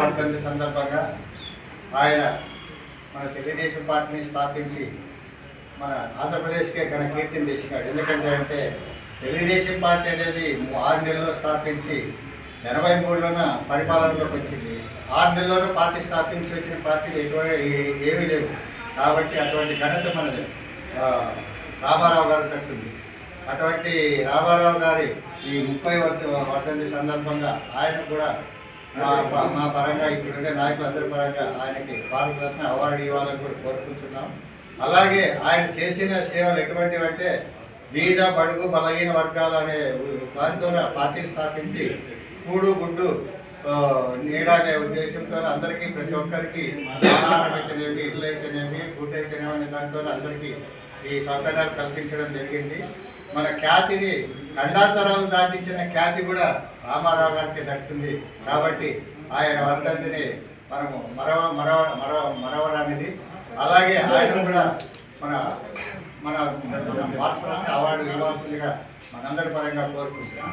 వర్ధంతి సందర్భంగా ఆయన మన తెలుగుదేశం పార్టీని స్థాపించి మన ఆంధ్రప్రదేశ్కే ఘన కీర్తిని తెచ్చినాడు. ఎందుకంటే తెలుగుదేశం పార్టీ అనేది 6 నెలల్లో స్థాపించి 83లోన పరిపాలనలోకి వచ్చింది. 6 నెలల్లోనూ పార్టీ స్థాపించి వచ్చిన పార్టీలు ఏమీ లేవు. కాబట్టి అటువంటి ఘనత మనది రామారావు గారు దక్కుతుంది. అటువంటి రామారావు గారి ఈ 30వ వర్ధంతి సందర్భంగా ఆయన కూడా మా పరంగా ఇప్పుడుండే నాయకులందరి పరంగా ఆయనకి భారతరత్న అవార్డు ఇవ్వాలని కూడా కోరుకుంటున్నాం. అలాగే ఆయన చేసిన సేవలు ఎటువంటివి అంటే బీద బడుగు బలహీన వర్గాలు అనే దాంతో పార్టీని స్థాపించి కూడు గుడ్డు నీడ అనే ఉద్దేశంతో అందరికీ ప్రతి ఒక్కరికి ఆహారం అయితేనేమి, ఇల్లు అయితేనేమి, గుడ్డు అయితేనేమి అనే దాంతో అందరికీ ఈ సౌకర్యాలు కల్పించడం జరిగింది. మన ఖ్యాతిని ఖండాంతరాలు దాటించిన ఖ్యాతి కూడా రామారావు గారికి దక్కుతుంది. కాబట్టి ఆయన వర్ధంతిని మనము మరవరానిది. అలాగే ఆయన కూడా మన మన భారతరత్న అవార్డు ఇవ్వాల్సిందిగా మనందరి పరంగా కోరుకుంటున్నాం.